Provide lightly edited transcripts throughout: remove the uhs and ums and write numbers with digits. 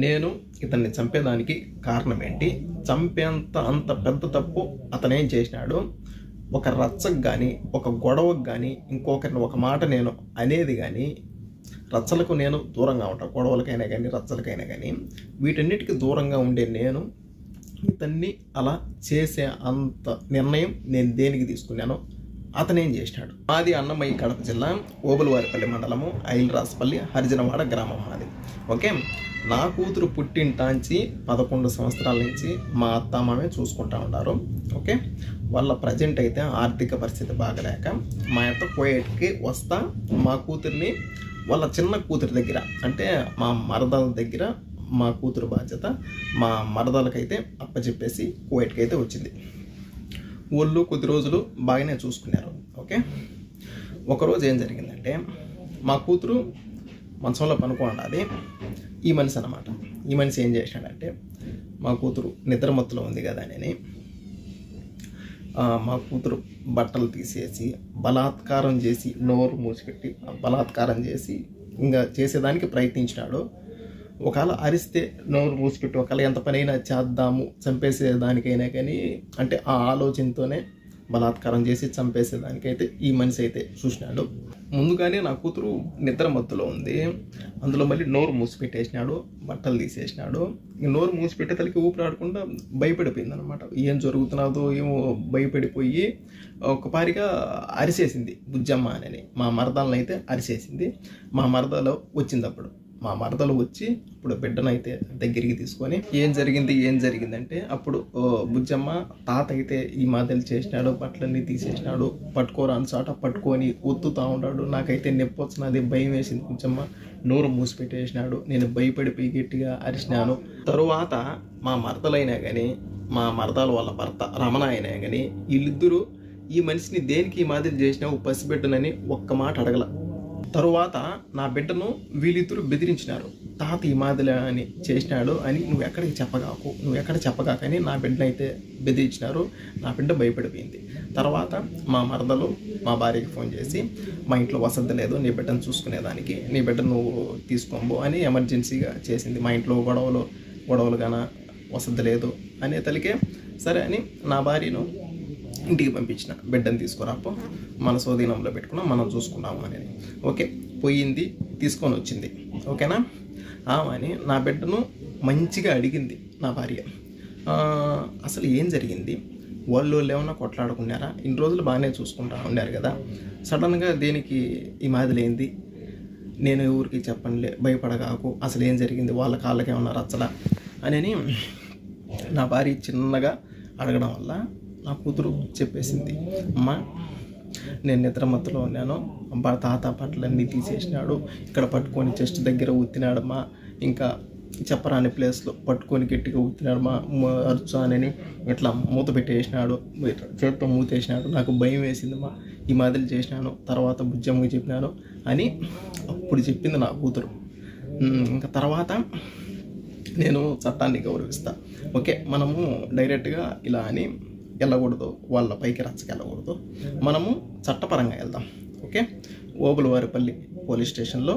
నేను ఇతన్ని చంపేదానికి కారణం ఏంటి, అంత పెద్ద తప్పు అతనేం చేసినాడు, ఒక రచ్చకు కానీ ఒక గొడవకు కానీ ఇంకొకరిని ఒక మాట నేను అనేది కానీ, రచ్చలకు నేను దూరంగా ఉంటాను, గొడవలకైనా కానీ రచ్చలకైనా కానీ వీటన్నిటికీ దూరంగా ఉండే నేను ఇతన్ని అలా చేసే అంత నిర్ణయం నేను దేనికి తీసుకున్నానో అతనేం చేసినాడు. మాది అన్నమయ్య కడప జిల్లా ఓబులవారిపల్లి మండలము ఐలరాజపల్లి హరిజనవాడ గ్రామం మాది. ఓకే, నా కూతురు పుట్టింటాంచి 11 సంవత్సరాల నుంచి మా అత్తమామే చూసుకుంటా ఉన్నారు. ఓకే, వాళ్ళ ప్రజెంట్ అయితే ఆర్థిక పరిస్థితి బాగలేక మా అత్త కోయేట్కి వస్తా మా కూతుర్ని వాళ్ళ చిన్న కూతురి దగ్గర, అంటే మా మరదల దగ్గర మా కూతురు బాధ్యత మా మరదలకైతే అప్పచెప్పేసి కోయేట్కి అయితే వచ్చింది. ఊళ్ళో కొద్ది రోజులు బాగానే చూసుకున్నారు. ఓకే, ఒకరోజు ఏం జరిగిందంటే మా కూతురు మంచంలో పనుకోండి, ఈ మనిషి అన్నమాట. ఈ మనిషి ఏం చేశాడంటే మా కూతురు నిద్రమత్తులో ఉంది కదా అని మా కూతురు బట్టలు తీసేసి బలాత్కారం చేసి నోరు మూసిపెట్టి బలాత్కారం చేసి ఇంకా చేసేదానికి ప్రయత్నించినాడు. ఒకవేళ అరిస్తే నోరు మూసిపెట్టి ఒకవేళ ఎంత పనైనా చేద్దాము చంపేసేదానికైనా కానీ, అంటే ఆ ఆలోచనతోనే బలాత్కారం చేసి చంపేసేదానికైతే ఈ మనిషి అయితే చూసినాడు. ముందుగానే నా కూతురు నిద్ర మత్తులో ఉంది, అందులో మళ్ళీ నోరు మూసిపెట్టేసినాడు, బట్టలు తీసేసినాడు. నోరు మూసిపెట్టే తలకి ఊపిరాడకుండా భయపడిపోయింది అనమాట. ఏం జరుగుతున్నదో ఏమో భయపడిపోయి ఒకపారిగా అరిసేసింది బుజ్జమ్మ అని. మా మరదలను అయితే అరిసేసింది. మా మరదలో వచ్చింది. మా మరదలు వచ్చి ఇప్పుడు బిడ్డనైతే దగ్గరికి తీసుకొని ఏం జరిగిందంటే అప్పుడు బుజ్జమ్మ తాత అయితే ఈ మాదిరి చేసినాడు, బట్టలన్నీ తీసేసినాడు, పట్టుకోరాని చాట పట్టుకొని ఒత్తుతా ఉన్నాడు. నాకైతే నొప్పి వచ్చినది, భయం వేసింది. బుజ్జమ్మ నోరు మూసిపెట్టేసినాడు. నేను భయపడిపోయి గట్టిగా అరిచినాను. తరువాత మా మరదలైనా కానీ మా మరదలు వాళ్ళ భర్త రమణ అయినా కానీ వీళ్ళిద్దరూ ఈ మనిషిని దేనికి ఈ మాదిరి చేసినావు పసిబిడ్డనని ఒక్క మాట అడగల. తరువాత నా బిడ్డను వీళ్ళిద్దరూ బెదిరించినారు. తాత ఈ మాదిరి అని చేసినాడు అని నువ్వు ఎక్కడ చెప్పగాకని నా బిడ్డనైతే బెదిరించినారు. నా బిడ్డ భయపడిపోయింది. తర్వాత మా మరదలు మా భార్యకి ఫోన్ చేసి మా ఇంట్లో వసతి లేదు, నీ బిడ్డను చూసుకునేదానికి, నీ బిడ్డ నువ్వు తీసుకోబో అని ఎమర్జెన్సీగా చేసింది. మా ఇంట్లో గొడవలు గాన వసతి లేదు అనే తలికే సరే అని నా భార్యను ఇంటికి పంపించిన. బిడ్డను తీసుకురాపో, మన స్వాధీనంలో పెట్టుకున్నాం, మనం చూసుకున్నాము అని. ఓకే, పోయింది, తీసుకొని వచ్చింది. ఓకేనా, అని నా బిడ్డను మంచిగా అడిగింది నా భార్య. అసలు ఏం జరిగింది, వాళ్ళు ఏమన్నా కొట్లాడుకున్నారా, ఇన్ని రోజులు బాగానే చూసుకుంటా ఉన్నారు కదా, సడన్గా దేనికి ఈ మాదిరి ఏంది, నేను ఎవరికి చెప్పండి, భయపడగాకు, అసలు ఏం జరిగింది, వాళ్ళ కాళ్ళకి ఏమన్నా రచ్చలా అని నా భార్య చిన్నగా అడగడం వల్ల నా కూతురు చెప్పేసింది. అమ్మ, నేను నిద్రమత్తులో ఉన్నాను, తాత బట్టలన్నీ తీసేసినాడు, ఇక్కడ పట్టుకొని చెస్ట్ దగ్గర ఊతినాడమ్మా, ఇంకా చెప్పరాని ప్లేస్లో పట్టుకొని గట్టిగా ఊతినాడమ్మా, అరుచానని ఇట్లా మూత పెట్టేసినాడు, చేతితో మూతేసినాడు, నాకు భయం వేసిందమ్మా, ఈ మాదిరి చేసినాను, తర్వాత బుజ్జమ్మకి చెప్పినాను అని అప్పుడు చెప్పింది నా కూతురు. ఇంకా తర్వాత నేను చట్టాన్ని గౌరవిస్తా. ఓకే, మనము డైరెక్ట్గా ఇలా అని వెళ్ళకూడదు, వాళ్ళ పైకి రచ్చకి వెళ్ళకూడదు, మనము చట్టపరంగా వెళ్దాం. ఓకే, ఓబులవారిపల్లి పోలీస్ స్టేషన్లో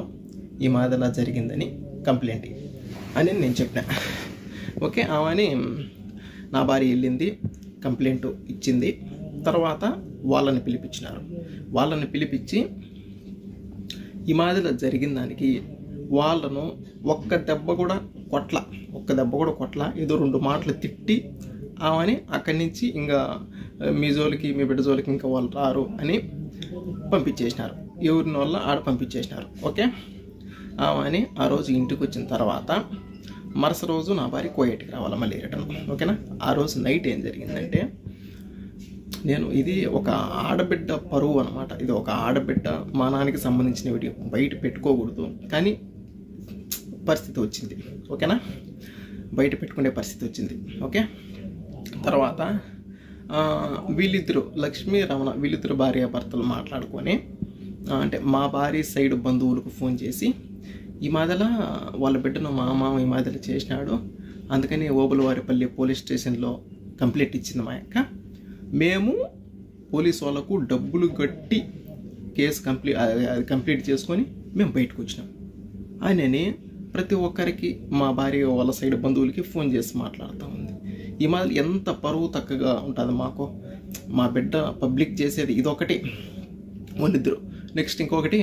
ఈ మాదిరిలా జరిగిందని కంప్లైంట్ అని నేను చెప్పిన. ఓకే, ఆమెని నా భార్య వెళ్ళింది, కంప్లైంట్ ఇచ్చింది. తర్వాత వాళ్ళని పిలిపించినారు. వాళ్ళని పిలిపించి ఈ మాదిరిలా జరిగిన దానికి వాళ్ళను ఒక్క దెబ్బ కూడా కొట్ల, ఏదో 2 మాటలు తిట్టి ఆమెని అక్కడి నుంచి ఇంకా మీ జోలికి మీ బిడ్డ జోలికి ఇంకా వాళ్ళు రారు అని పంపించేసినారు. ఎవరిని వల్ల ఆడ పంపించేసినారు. ఓకే, ఆమెని ఆ రోజు ఇంటికి వచ్చిన తర్వాత మరుసటి రోజు నా భార్య కోయేటికి రావాలి మళ్ళీ రిటర్న్. ఓకేనా, ఆ రోజు నైట్ ఏం జరిగిందంటే, ఇది ఒక ఆడబిడ్డ పరువు అనమాట, ఇది ఒక ఆడబిడ్డ మానానికి సంబంధించిన వీడియో, బయట పెట్టుకోకూడదు కానీ పరిస్థితి వచ్చింది. ఓకేనా, బయట పెట్టుకునే పరిస్థితి వచ్చింది. ఓకే, తర్వాత వీళ్ళిద్దరు లక్ష్మీ రమణ వీళ్ళిద్దరు భార్యాభర్తలు మాట్లాడుకొని, అంటే మా భార్య సైడ్ బంధువులకు ఫోన్ చేసి ఈ మాదిరిలా వాళ్ళ బిడ్డను మా మామ ఈ మాదిరి చేసినాడు, అందుకని ఓబులవారిపల్లి పోలీస్ స్టేషన్లో కంప్లైంట్ ఇచ్చింది మా అక్క, మేము పోలీసు వాళ్ళకు డబ్బులు కట్టి కేసు కంప్లీట్ చేసుకొని మేము బయటకు వచ్చినాం అని ప్రతి ఒక్కరికి మా భార్య వాళ్ళ సైడ్ బంధువులకి ఫోన్ చేసి మాట్లాడుతూ ఉంది. ఈ మాదిరి ఎంత పరువు తక్కువగా ఉంటుంది మాకు. మా బిడ్డ పబ్లిక్ చేసేది ఇదొకటి వాళ్ళిద్దరు. నెక్స్ట్ ఇంకొకటి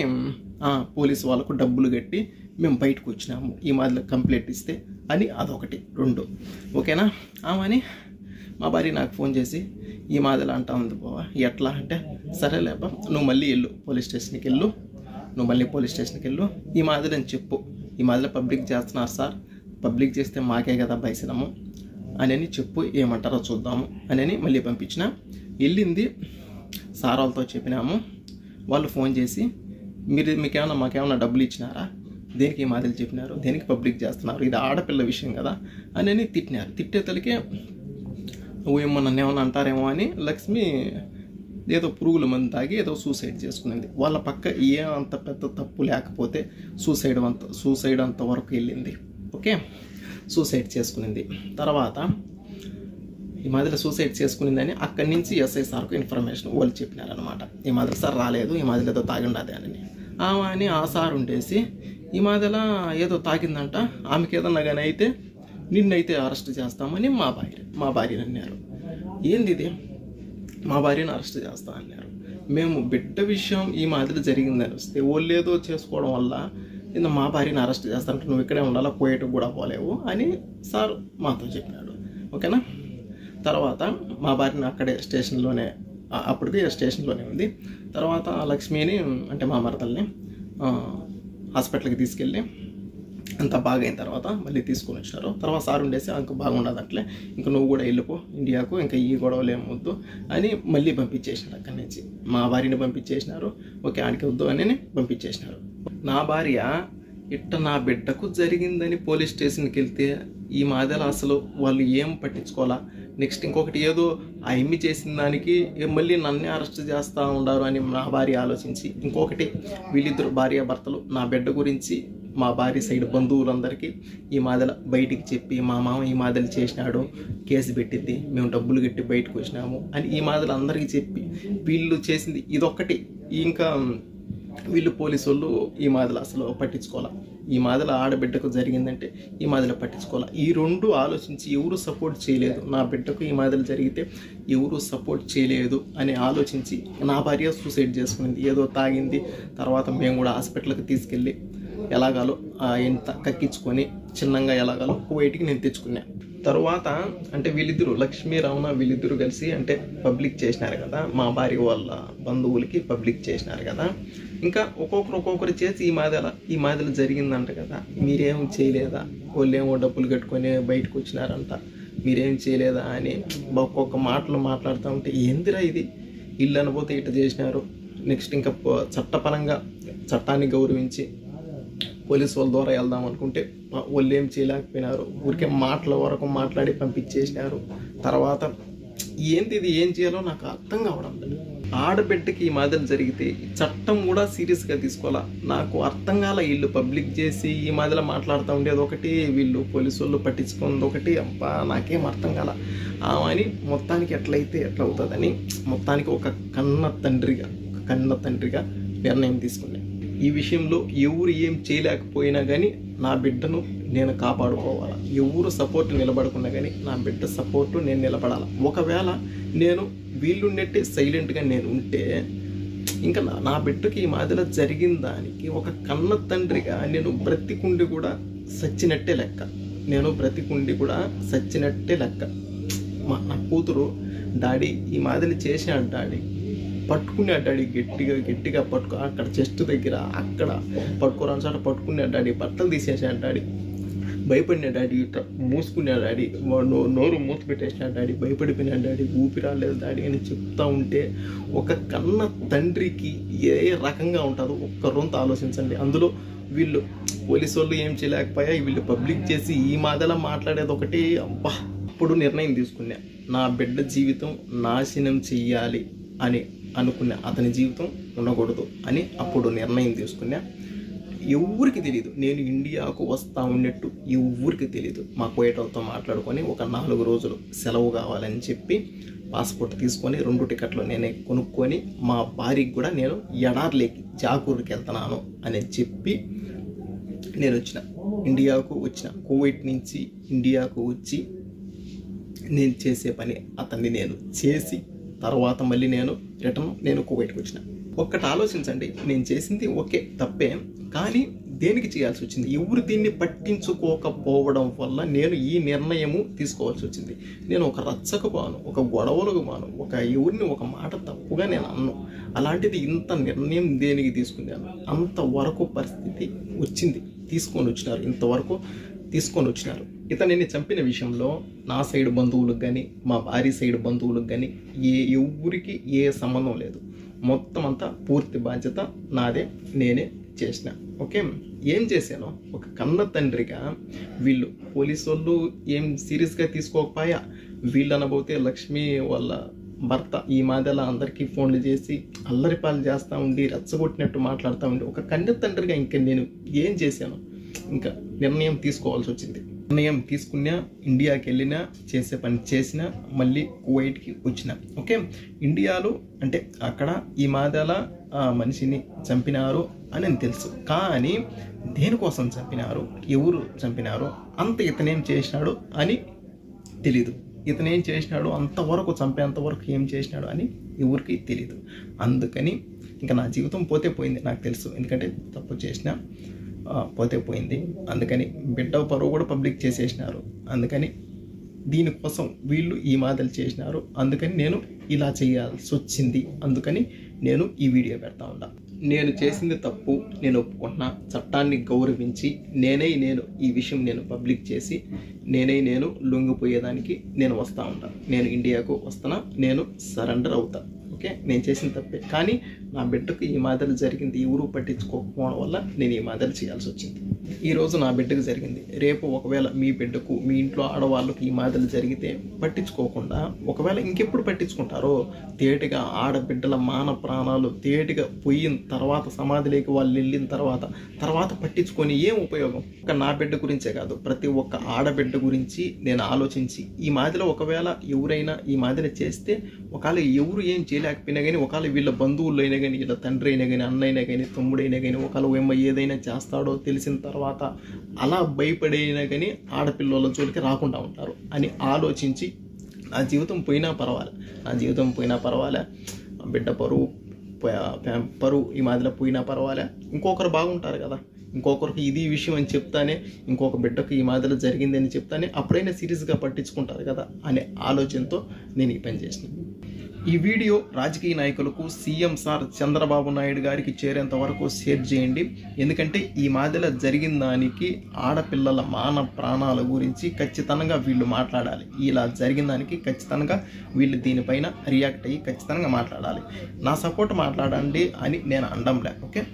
పోలీసు వాళ్ళకు డబ్బులు కట్టి మేము బయటకు వచ్చినాము ఈ మాదిరి కంప్లైంట్ ఇస్తే అని అదొకటి. 2 ఓకేనా. ఆమెని మా భార్య నాకు ఫోన్ చేసి ఈ మాదిరి అంటా ఉంది బావా, ఎట్లా అంటే సరేలేబ్బా నువ్వు మళ్ళీ వెళ్ళు పోలీస్ స్టేషన్కి వెళ్ళు, ఈ మాదిరి అని చెప్పు, ఈ మాదిరి పబ్లిక్ చేస్తున్నారు సార్, పబ్లిక్ చేస్తే మాకే కదా భయసినము అని చెప్పు, ఏమంటారో చూద్దాము అని మళ్ళీ పంపించిన. వెళ్ళింది సార్ వాళ్ళతో చెప్పినాము. వాళ్ళు ఫోన్ చేసి మాకేమన్నా డబ్బులు ఇచ్చినారా, దేనికి ఈ మాదిరి చెప్పినారు, దేనికి పబ్లిక్ చేస్తున్నారు, ఇది ఆడపిల్ల విషయం కదా అని తిట్టినారు. తిట్టేతలకే ఏమో నన్ను ఏమన్నా అంటారేమో అని లక్ష్మి ఏదో పురుగుల మందు తాగి ఏదో సూసైడ్ చేసుకునింది. వాళ్ళ పక్క అంత పెద్ద తప్పు లేకపోతే సూసైడ్ అంత వరకు వెళ్ళింది. ఓకే, సూసైడ్ చేసుకునింది. తర్వాత ఈ మాదిరి సూసైడ్ చేసుకునిందని అక్కడి నుంచి ఎస్ఐ సార్కు ఇన్ఫర్మేషన్ వాళ్ళు చెప్పినారనమాట. ఈ మాదిరి సార్ రాలేదు, ఈ మాదిరి ఏదో తాగిండది అని. ఆమె అని ఆ సార్ ఉండేసి ఈ మాదిరిలా ఏదో తాగిందంట, ఆమెకి ఏదన్నా కానీ అయితే నిన్నైతే అరెస్ట్ చేస్తామని మా భార్యని అన్నారు. ఏంది ఇది, మా భార్యను అరెస్ట్ చేస్తా అన్నారు. మేము బిడ్డ విషయం ఈ మాదిరి జరిగిందని వస్తే వాళ్ళు ఏదో చేసుకోవడం వల్ల మా భార్యను అరెస్ట్ చేస్తానంటే నువ్వు ఇక్కడే ఉండాలా, కోయటకు కూడా పోలేవు అని సార్ మాతో చెప్పినాడు. ఓకేనా. తర్వాత మా భార్యని అక్కడే స్టేషన్లోనే, అప్పటికి స్టేషన్లోనే ఉంది. తర్వాత లక్ష్మిని అంటే మా మరదల్ని హాస్పిటల్కి తీసుకెళ్ళి అంత బాగా అయిన తర్వాత మళ్ళీ తీసుకొని వచ్చినారు. తర్వాత సార్ ఉండేసి ఇంక బాగుండదు అట్లే, ఇంకా నువ్వు కూడా వెళ్ళిపో ఇండియాకు, ఇంకా ఈ గొడవలు ఏమొద్దు అని మళ్ళీ పంపించేసినారు. అక్కడి నుంచి మా భార్యని పంపించేసినారు. ఓకే ఆడికి వద్దు అని పంపించేసినారు. నా భార్య నా బిడ్డకు జరిగిందని పోలీస్ స్టేషన్కి వెళ్తే ఈ మాదిరి అసలు వాళ్ళు ఏం పట్టించుకోవాలా. నెక్స్ట్ ఇంకొకటి ఏదో ఆ ఎమ్మి చేసిన దానికి మళ్ళీ నన్నే అరెస్ట్ చేస్తూ ఉండారు అని నా భార్య ఆలోచించి, ఇంకొకటి వీళ్ళిద్దరు భార్యాభర్తలు నా బిడ్డ గురించి మా భార్య సైడ్ బంధువులందరికీ ఈ మాదిరి బయటికి చెప్పి మా మామ ఈ మాదిరి చేసినాడు, కేసు పెట్టింది, మేము డబ్బులు కట్టి బయటకు వచ్చినాము అని ఈ మాదిరి అందరికీ చెప్పి వీళ్ళు చేసింది ఇదొక్కటి. ఇంకా వీళ్ళు పోలీసు వాళ్ళు ఈ మాదిరి అసలు పట్టించుకోవాలి. ఈ మాదిరి ఆడబిడ్డకు జరిగిందంటే ఈ మాదిరి పట్టించుకోవాలి. ఈ 2 ఆలోచించి ఎవరు సపోర్ట్ చేయలేదు. నా బిడ్డకు ఈ మాదిరి జరిగితే ఎవరు సపోర్ట్ చేయలేదు అని ఆలోచించి నా భార్య సూసైడ్ చేసుకునింది. ఏదో తాగింది. తర్వాత మేము కూడా హాస్పిటల్కి తీసుకెళ్ళి ఎలాగాలో ఎంత కక్కించుకొని చిన్నగా ఎలాగాలో బయటికి నేను తెచ్చుకున్నా. తర్వాత అంటే వీళ్ళిద్దరు లక్ష్మీ రమణ వీళ్ళిద్దరూ కలిసి అంటే పబ్లిక్ చేసినారు కదా, మా భార్య వాళ్ళ బంధువులకి పబ్లిక్ చేసినారు కదా. ఇంకా ఒక్కొక్కరు చేసి ఈ మాదిరి జరిగిందంట కదా, మీరేం చేయలేదా, వాళ్ళేమో డబ్బులు కట్టుకొని బయటకు వచ్చినారంట, మీరేం చేయలేదా అని ఒక్కొక్క మాటలు మాట్లాడుతూ ఉంటే ఏందిరా ఇది, ఇల్లు అనబోతే ఇట్లా చేసినారు. నెక్స్ట్ ఇంకా చట్టపరంగా చట్టాన్ని గౌరవించి పోలీసు వాళ్ళ ద్వారా వెళ్దాం అనుకుంటే వాళ్ళు ఏం చేయలేకపోయినారు. ఊరికే మాటల వరకు మాట్లాడి పంపించేసినారు. తర్వాత ఏంది ఇది, ఏం చేయాలో నాకు అర్థం కావడం లేదు. ఆడబిడ్డకి ఈ మాదిరి జరిగితే చట్టం కూడా సీరియస్గా తీసుకోవాలా. నాకు అర్థం కాల. వీళ్ళు పబ్లిక్ చేసి ఈ మాదిరిలో మాట్లాడుతూ ఉండేది ఒకటి, వీళ్ళు పోలీసు వాళ్ళు పట్టించుకుంది ఒకటి. అబ్బా నాకేం అర్థం కాల. అని మొత్తానికి ఎట్లయితే ఎట్లా అవుతుందని మొత్తానికి ఒక కన్న తండ్రిగా నిర్ణయం తీసుకున్నాను. ఈ విషయంలో ఎవరు ఏం చేయలేకపోయినా కానీ నా బిడ్డను నేను కాపాడుకోవాలా. ఎవరు సపోర్ట్ నిలబడకున్నా కానీ నా బిడ్డ సపోర్టు నేను నిలబడాలి. ఒకవేళ నేను వీళ్ళుండేట్టే సైలెంట్గా నేను ఉంటే ఇంకా నా బిడ్డకి ఈ మాదిరిలో జరిగిన దానికి ఒక కన్న తండ్రిగా నేను బ్రతికుండి కూడా సచ్చినట్టే లెక్క. నా కూతురు డాడీ ఈ మాదిరి చేసాడు, డాడీ పట్టుకున్నాడు, డాడీ గట్టిగా పట్టుకో, అక్కడ చెస్ట్ దగ్గర అక్కడ పట్టుకోరాని చోట పట్టుకున్నాడు డాడీ, బట్టలు తీసేసాడు డాడీ, భయపడినా డాడీ, మూసుకున్నాడు డాడీ, నోరు మూత పెట్టేసినాడు డాడీ, భయపడిపోయినాడు డాడీ, ఊపిరాలేదు డాడీ అని చెప్తా ఉంటే ఒక కన్న తండ్రికి ఏ రకంగా ఉంటుందో ఒక్క రొంత ఆలోచించండి. అందులో వీళ్ళు పోలీసు వాళ్ళు ఏం చేయలేకపోయా, వీళ్ళు పబ్లిక్ చేసి ఈ మాదిరిలా మాట్లాడేది ఒకటి. అబ్బా అప్పుడు నిర్ణయం తీసుకున్నా, నా బిడ్డ జీవితం నాశనం చెయ్యాలి అని అనుకున్నా, అతని జీవితం ఉండకూడదు అని అప్పుడు నిర్ణయం తీసుకున్నా. ఎవరికి తెలియదు నేను ఇండియాకు వస్తా ఉన్నట్టు, ఎవరికి తెలియదు. మా కోయటోతో మాట్లాడుకొని ఒక 4 రోజులు సెలవు కావాలని చెప్పి పాస్పోర్ట్ తీసుకొని 2 టికెట్లు నేనే కొనుక్కొని మా భార్యకి కూడా నేను ఎడార్లేకి జాకూర్కి వెళ్తున్నాను అని చెప్పి నేను వచ్చిన. ఇండియాకు వచ్చిన, కువైట్ నుంచి ఇండియాకు వచ్చి నేను చేసే పని అతన్ని నేను చేసి తర్వాత మళ్ళీ నేను కువైట్కి వచ్చిన. ఒక్కటి ఆలోచించండి, నేను చేసింది ఓకే తప్పే, కానీ దేనికి చేయాల్సి వచ్చింది? ఎవరు దీన్ని పట్టించుకోకపోవడం వల్ల నేను ఈ నిర్ణయము తీసుకోవాల్సి వచ్చింది. నేను ఒక రచ్చకు బాను, ఒక గొడవలకు బాను, ఎవరిని ఒక మాట తప్పుగా నేను అన్ను. అలాంటిది ఇంత నిర్ణయం దేనికి తీసుకున్నాను? అంతవరకు పరిస్థితి వచ్చింది, తీసుకొని వచ్చినారు, ఇంతవరకు తీసుకొని వచ్చినారు. ఇతనిని చంపిన విషయంలో నా సైడ్ బంధువులకు కానీ మా భార్య సైడ్ బంధువులకు కానీ ఎవరికి ఏ సంబంధం లేదు. మొత్తం అంతా పూర్తి బాధ్యత నాదే, నేనే చేసిన. ఓకే, ఏం చేశాను? ఒక కన్న తండ్రిగా వీళ్ళు పోలీసు వాళ్ళు ఏం సీరియస్గా తీసుకోకపోయా. వీళ్ళు అనబోతే లక్ష్మి వాళ్ళ భర్త ఈ మాదిరిలా అందరికీ ఫోన్లు చేసి అల్లరిపాలు చేస్తూ ఉండి రెచ్చగొట్టినట్టు మాట్లాడుతూ ఉండి ఒక కన్న తండ్రిగా ఇంకా నేను ఏం చేశాను? ఇంకా నిర్ణయం తీసుకోవాల్సి వచ్చింది. నిర్ణయం తీసుకున్నా, ఇండియాకి వెళ్ళినా, చేసే పని చేసినా, మళ్ళీ కువైట్కి వచ్చిన. ఓకే, ఇండియాలో అంటే అక్కడ ఈ మాదిరిలా మనిషిని చంపినారు అని తెలుసు, కానీ దేనికోసం చంపినారు, ఎవరు చంపినారు, అంత ఇతనేం చేసినాడు అని తెలీదు. ఇతనేం చేసినాడు, అంతవరకు చంపేంతవరకు ఏం చేసినాడు అని ఎవరికి తెలీదు. అందుకని ఇంకా నా జీవితం పోతే పోయింది నాకు తెలుసు, ఎందుకంటే తప్పు చేసిన పోతే పోయింది. అందుకని బిడ్డ పరువు కూడా పబ్లిక్ చేసేసినారు. అందుకని దీనికోసం వీళ్ళు ఈ మాటలు చేసినారు. అందుకని నేను ఇలా చేయాల్సి వచ్చింది. అందుకని నేను ఈ వీడియో పెడతా ఉన్నా. నేను చేసింది తప్పు, నేను ఒప్పుకుంటున్నా. చట్టాన్ని గౌరవించి నేను ఈ విషయం నేను పబ్లిక్ చేసి నేను లొంగిపోయేదానికి నేను వస్తూ ఉంటాను. నేను ఇండియాకు వస్తున్నా, నేను సరెండర్ అవుతా. ఓకే, నేను చేసిన తప్పే, కానీ నా బిడ్డకు ఈ మాదిరి జరిగింది, ఎవరు పట్టించుకోకపోవడం వల్ల నేను ఈ మాదిరి చేయాల్సి వచ్చింది. ఈరోజు నా బిడ్డకు జరిగింది, రేపు ఒకవేళ మీ బిడ్డకు, మీ ఇంట్లో ఆడవాళ్ళకు ఈ మాదిరి జరిగితే పట్టించుకోకుండా ఒకవేళ ఇంకెప్పుడు పట్టించుకుంటారో, తేటిగా ఆడబిడ్డల మాన ప్రాణాలు తేటిగా పోయిన తర్వాత, సమాధిలోకి వాళ్ళు వెళ్ళిన తర్వాత పట్టించుకొని ఏం ఉపయోగం? ఒక నా బిడ్డ గురించే కాదు, ప్రతి ఒక్క ఆడబిడ్డ గురించి నేను ఆలోచించి ఈ మాదిరిలో ఒకవేళ ఎవరైనా ఈ మాదిరి చేస్తే, ఒకవేళ ఎవరు ఏం చేయలేకపోయినా కానీ, ఒకవేళ వీళ్ళ బంధువులు అయినా కానీ, వీళ్ళ తండ్రి అయినా కానీ, అన్నైనా కానీ, తమ్ముడైనా కానీ, ఒకవేళ ఏదైనా చేస్తాడో తెలిసిన తర్వాత అలా భయపడైనా కానీ ఆడపిల్లల జోలికి రాకుండా ఉంటారు అని ఆలోచించి నా జీవితం పోయినా పర్వాలే, బిడ్డ పరువు ఈ మాదిరిలో పోయినా పర్వాలే, ఇంకొకరు బాగుంటారు కదా, ఇంకొకరికి ఇది విషయం అని చెప్తానే, ఇంకొక బిడ్డకు ఈ మాదిరిలో జరిగింది అని చెప్తానే అప్పుడైనా సీరియస్గా పట్టించుకుంటారు కదా అనే ఆలోచనతో నేను ఈ పని చేసిన. ఈ వీడియో రాజకీయ నాయకులకు, సీఎం సార్ చంద్రబాబు నాయుడు గారికి చేరేంత వరకు షేర్ చేయండి. ఎందుకంటే ఈ మాదిరిలో జరిగిన దానికి ఆడపిల్లల మాన ప్రాణాల గురించి ఖచ్చితంగా వీళ్ళు మాట్లాడాలి. ఇలా జరిగిన దానికి ఖచ్చితంగా వీళ్ళు దీనిపైన రియాక్ట్ అయ్యి ఖచ్చితంగా మాట్లాడాలి. నా సపోర్ట్ మాట్లాడండి అని నేను అనడంలే. ఓకే,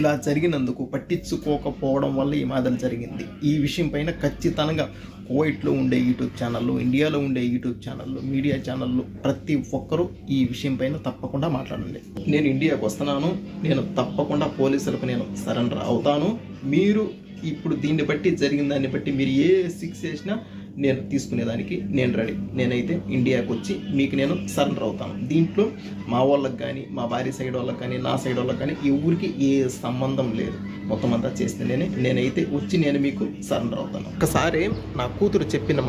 ఇలా జరిగినందుకు పట్టించుకోకపోవడం వల్ల ఈ మాదిరి జరిగింది. ఈ విషయం పైన ఖచ్చితంగా కువైట్లో ఉండే యూట్యూబ్ ఛానళ్ళు, ఇండియాలో ఉండే యూట్యూబ్ ఛానళ్ళు, మీడియా ఛానళ్ళు ప్రతి ఒక్కరూ ఈ విషయం పైన తప్పకుండా మాట్లాడండి. నేను ఇండియాకు వస్తున్నాను, నేను తప్పకుండా పోలీసులకు నేను సరెండర్ అవుతాను. మీరు ఇప్పుడు దీన్ని బట్టి, జరిగిన దాన్ని బట్టి మీరు ఏ శిక్ష చేసినా నేను తీసుకునేదానికి నేను రెడీ. నేనైతే ఇండియాకు వచ్చి మీకు నేను సరెండర్ అవుతాను. దీంట్లో మా వాళ్ళకి కానీ, మా భార్య సైడ్ వాళ్ళకి కానీ, నా సైడ్ వాళ్ళకి కానీ ఎవరికి ఏ సంబంధం లేదు. మొత్తం అంతా చేసిన నేనైతే వచ్చి నేను మీకు సరెండర్ అవుతాను. ఒకసారి నా కూతురు చెప్పిన